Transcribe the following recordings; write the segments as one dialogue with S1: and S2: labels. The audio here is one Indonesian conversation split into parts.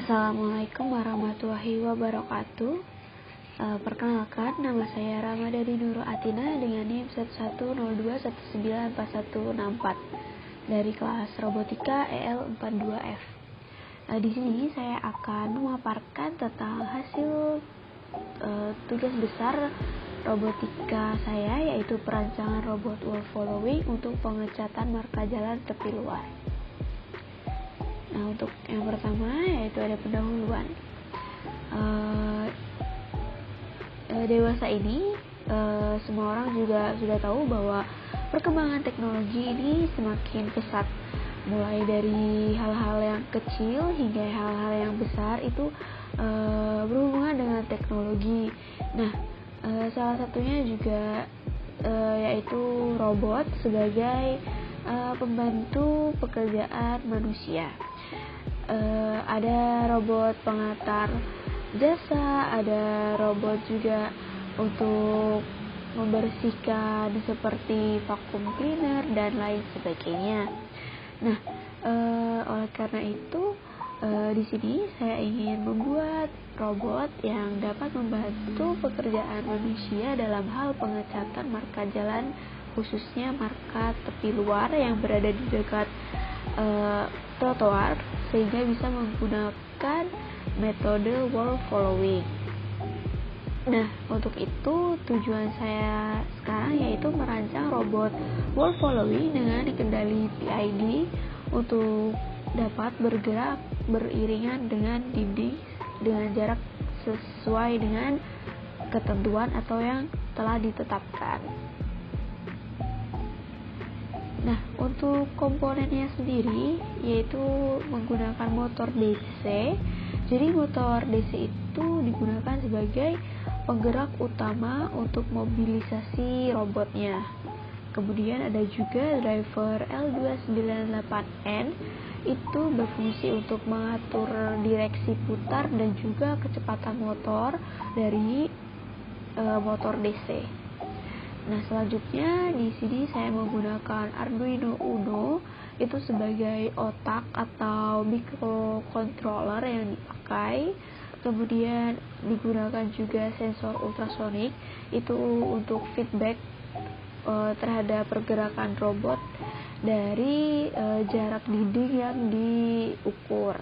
S1: Assalamualaikum warahmatullahi wabarakatuh. Perkenalkan, nama saya Ramadhani Nurul Atina dengan NIM 1102194164 dari kelas Robotika EL42F. Di sini saya akan memaparkan tentang hasil tugas besar robotika saya, yaitu perancangan robot wall following untuk pengecatan marka jalan tepi luar. Nah, untuk yang pertama yaitu ada pendahuluan. Dewasa ini semua orang juga sudah tahu bahwa perkembangan teknologi ini semakin pesat, mulai dari hal-hal yang kecil hingga hal-hal yang besar itu berhubungan dengan teknologi. Nah, salah satunya juga yaitu robot sebagai pembantu pekerjaan manusia. Ada robot pengantar jasa, ada robot juga untuk membersihkan seperti vacuum cleaner dan lain sebagainya. Nah, oleh karena itu di sini saya ingin membuat robot yang dapat membantu pekerjaan manusia dalam hal pengecatan marka jalan, khususnya marka tepi luar yang berada di dekat trotoar, sehingga bisa menggunakan metode wall following. Nah, untuk itu tujuan saya sekarang yaitu merancang robot wall following dengan kendali PID untuk dapat bergerak beriringan dengan dinding dengan jarak sesuai dengan ketentuan atau yang telah ditetapkan. Nah, untuk komponennya sendiri yaitu menggunakan motor DC. Jadi motor DC itu digunakan sebagai penggerak utama untuk mobilisasi robotnya. Kemudian ada juga driver L298N, itu berfungsi untuk mengatur direksi putar dan juga kecepatan motor dari motor DC. Nah, selanjutnya di sini saya menggunakan Arduino Uno itu sebagai otak atau microcontroller yang dipakai. Kemudian digunakan juga sensor ultrasonik itu untuk feedback terhadap pergerakan robot dari jarak dinding yang diukur.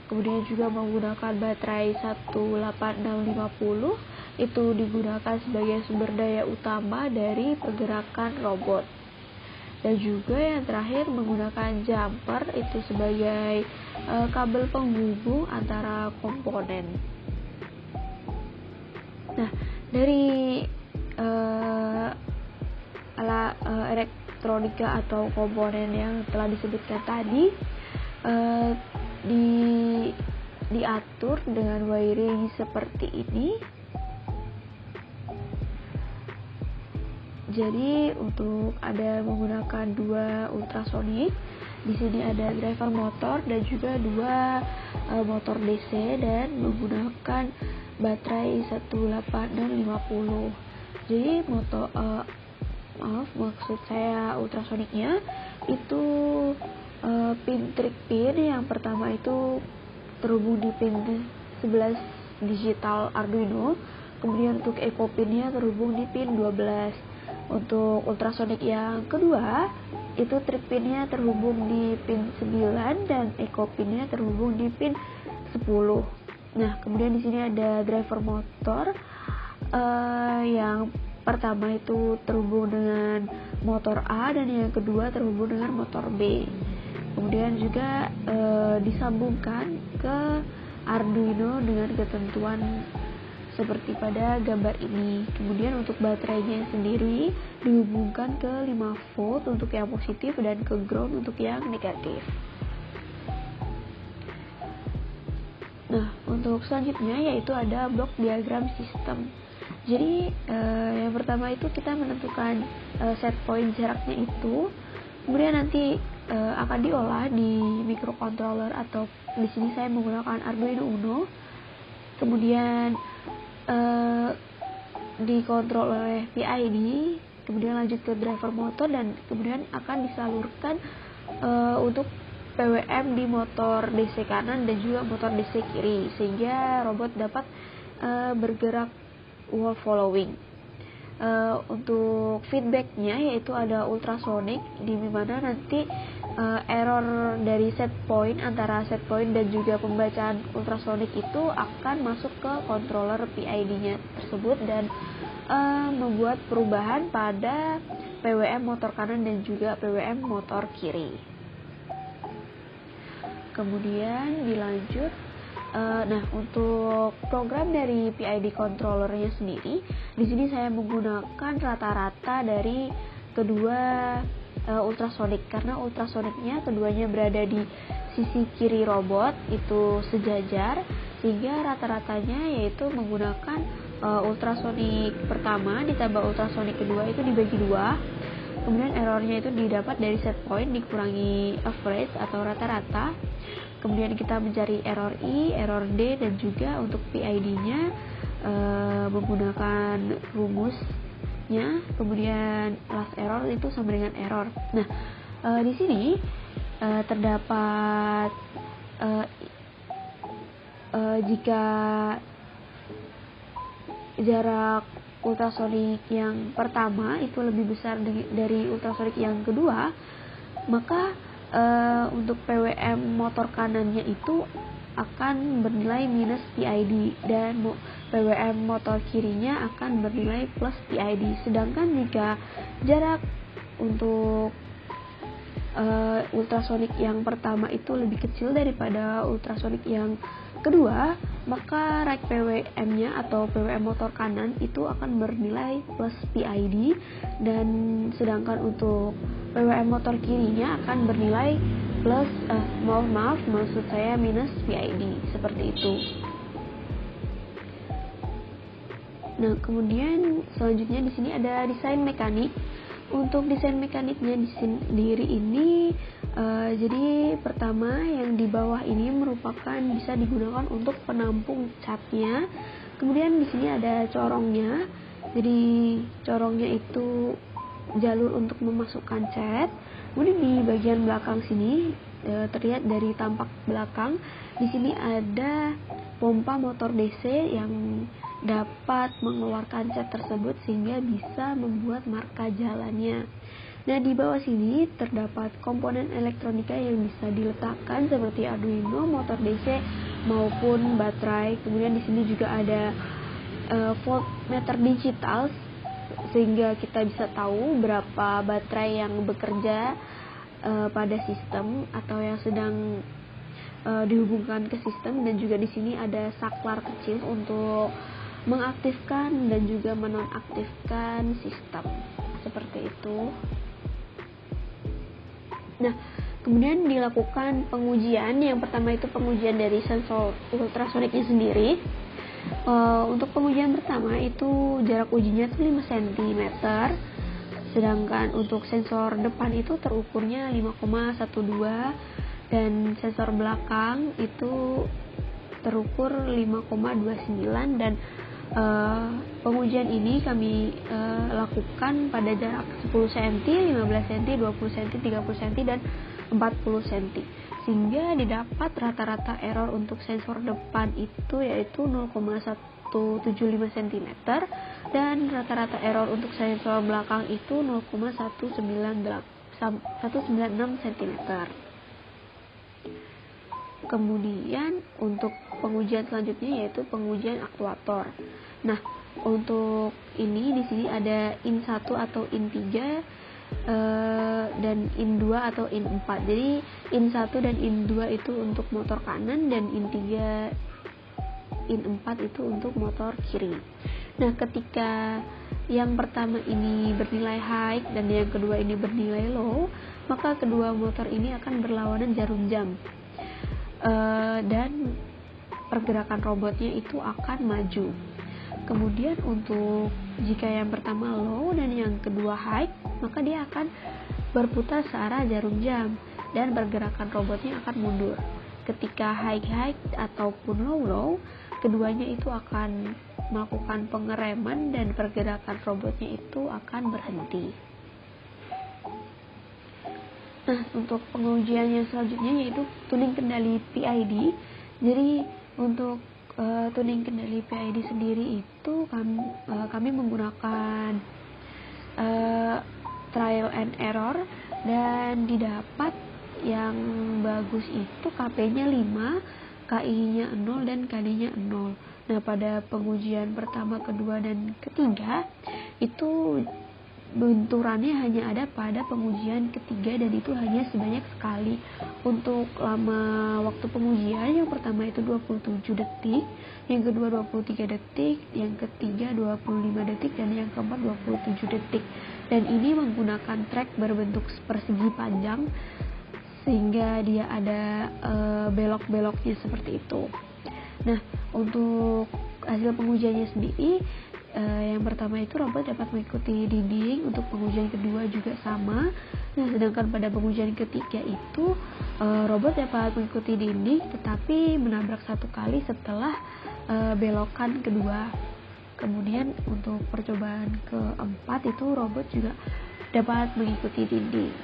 S1: Kemudian juga menggunakan baterai 18650 itu digunakan sebagai sumber daya utama dari pergerakan robot. Dan juga yang terakhir menggunakan jumper itu sebagai kabel penghubung antara komponen. Nah, dari elektronika atau komponen yang telah disebutkan tadi diatur dengan wiring seperti ini. Jadi untuk ada menggunakan dua ultrasonik, di sini ada driver motor dan juga dua motor DC dan menggunakan baterai 18650. Jadi maksud saya ultrasoniknya itu trik pin yang pertama itu terhubung di pin 11 digital Arduino, kemudian untuk echo pinnya terhubung di pin 12. Untuk ultrasonik yang kedua itu trik pinnya terhubung di pin 9 dan echo pinnya terhubung di pin 10. Nah, kemudian di sini ada driver motor yang pertama itu terhubung dengan motor A dan yang kedua terhubung dengan motor B. Kemudian juga disambungkan ke Arduino dengan ketentuan seperti pada gambar ini. Kemudian untuk baterainya sendiri dihubungkan ke 5 volt untuk yang positif dan ke ground untuk yang negatif. Nah, untuk selanjutnya yaitu ada blok diagram sistem. Jadi yang pertama itu kita menentukan set point jaraknya itu, kemudian nanti akan diolah di microcontroller atau di sini saya menggunakan Arduino Uno. Kemudian dikontrol oleh PID, kemudian lanjut ke driver motor dan kemudian akan disalurkan untuk PWM di motor DC kanan dan juga motor DC kiri, sehingga robot dapat bergerak wall following. Untuk feedbacknya yaitu ada ultrasonic, di mana nanti error dari set point, antara set point dan juga pembacaan ultrasonic itu akan masuk ke controller PID-nya tersebut dan membuat perubahan pada PWM motor kanan dan juga PWM motor kiri. Kemudian dilanjut, nah untuk program dari PID controllernya sendiri, di sini saya menggunakan rata-rata dari kedua ultrasonic, karena ultrasonicnya keduanya berada di sisi kiri robot itu sejajar, sehingga rata-ratanya yaitu menggunakan ultrasonic pertama ditambah ultrasonic kedua itu dibagi dua. Kemudian errornya itu didapat dari set point dikurangi average atau rata-rata. Kemudian kita mencari error I, error D, dan juga untuk PID-nya menggunakan rumusnya. Kemudian last error itu sama dengan error. Nah, di sini terdapat jika jarak ultrasonik yang pertama itu lebih besar dari ultrasonik yang kedua, maka untuk PWM motor kanannya itu akan bernilai minus PID dan PWM motor kirinya akan bernilai plus PID. Sedangkan jika jarak untuk ultrasonik yang pertama itu lebih kecil daripada ultrasonik yang kedua, maka right PWM-nya atau PWM motor kanan itu akan bernilai plus PID, dan sedangkan untuk PWM motor kirinya akan bernilai plus maksud saya minus PID, seperti itu. Nah, kemudian selanjutnya di sini ada desain mekanik. Untuk desain mekaniknya di sendiri ini, jadi pertama yang di bawah ini merupakan bisa digunakan untuk penampung catnya. Kemudian di sini ada corongnya. Jadi corongnya itu jalur untuk memasukkan cat. Kemudian di bagian belakang sini terlihat dari tampak belakang, di sini ada pompa motor DC yang dapat mengeluarkan cat tersebut sehingga bisa membuat marka jalannya. Nah, di bawah sini terdapat komponen elektronika yang bisa diletakkan seperti Arduino, motor DC maupun baterai. Kemudian di sini juga ada voltmeter digital sehingga kita bisa tahu berapa baterai yang bekerja pada sistem atau yang sedang dihubungkan ke sistem, dan juga di sini ada saklar kecil untuk mengaktifkan dan juga menonaktifkan sistem, seperti itu. Nah, kemudian dilakukan pengujian. Yang pertama itu pengujian dari sensor ultrasoniknya sendiri. Untuk pengujian pertama itu jarak ujinya itu 5 cm, sedangkan untuk sensor depan itu terukurnya 5,12 dan sensor belakang itu terukur 5,29, dan pengujian ini kami lakukan pada jarak 10 cm, 15 cm, 20 cm, 30 cm, dan 40 cm, sehingga didapat rata-rata error untuk sensor depan itu yaitu 0,175 cm dan rata-rata error untuk sensor belakang itu 0,196 cm. Kemudian untuk pengujian selanjutnya yaitu pengujian aktuator. Nah, untuk ini di sini ada IN1 atau IN3 dan IN2 atau IN4. Jadi IN1 dan IN2 itu untuk motor kanan dan IN3 IN4 itu untuk motor kiri. Nah, ketika yang pertama ini bernilai high dan yang kedua ini bernilai low, maka kedua motor ini akan berlawanan jarum jam. Dan pergerakan robotnya itu akan maju. Kemudian untuk jika yang pertama low dan yang kedua high, maka dia akan berputar searah jarum jam dan pergerakan robotnya akan mundur. Ketika high ataupun low, keduanya itu akan melakukan pengereman dan pergerakan robotnya itu akan berhenti. Nah, untuk pengujian yang selanjutnya yaitu tuning kendali PID. Jadi untuk tuning kendali PID sendiri itu kami menggunakan trial and error, dan didapat yang bagus itu KP-nya 5, KI-nya 0, dan KD-nya 0. Nah, pada pengujian pertama, kedua, dan ketiga itu benturannya hanya ada pada pengujian ketiga, dan itu hanya sebanyak sekali. Untuk lama waktu pengujian, yang pertama itu 27 detik, yang kedua 23 detik, yang ketiga 25 detik, dan yang keempat 27 detik. Dan ini menggunakan track berbentuk persegi panjang sehingga dia ada belok-beloknya seperti itu. Nah, untuk hasil pengujiannya sendiri, yang pertama itu robot dapat mengikuti dinding, untuk pengujian kedua juga sama. Nah, sedangkan pada pengujian ketiga itu robot dapat mengikuti dinding tetapi menabrak satu kali setelah belokan kedua. Kemudian untuk percobaan keempat itu robot juga dapat mengikuti dinding.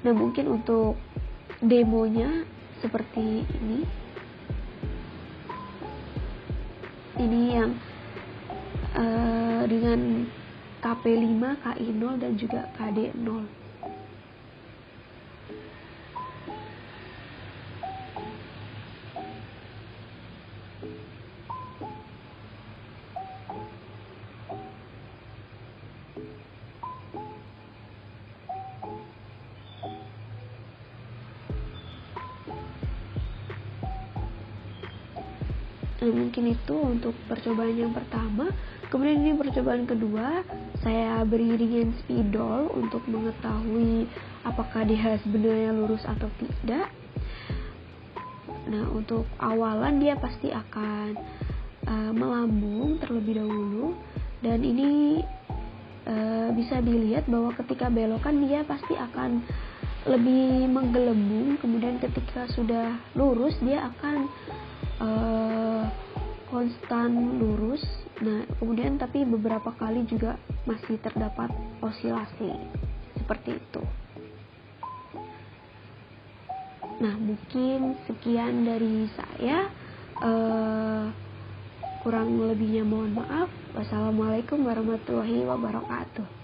S1: Nah, mungkin untuk demonya seperti ini. Ini yang dengan KP5, KI0, dan juga KD0. Nah, mungkin itu untuk percobaan yang pertama. Kemudian ini percobaan kedua, saya beri ringan spidol untuk mengetahui apakah dia sebenarnya lurus atau tidak. Nah, untuk awalan dia pasti akan melambung terlebih dahulu, dan ini bisa dilihat bahwa ketika belokan dia pasti akan lebih menggelembung. Kemudian ketika sudah lurus dia akan konstan lurus. Nah, kemudian tapi beberapa kali juga masih terdapat osilasi seperti itu. Nah, mungkin sekian dari saya. Kurang lebihnya mohon maaf. Wassalamualaikum warahmatullahi wabarakatuh.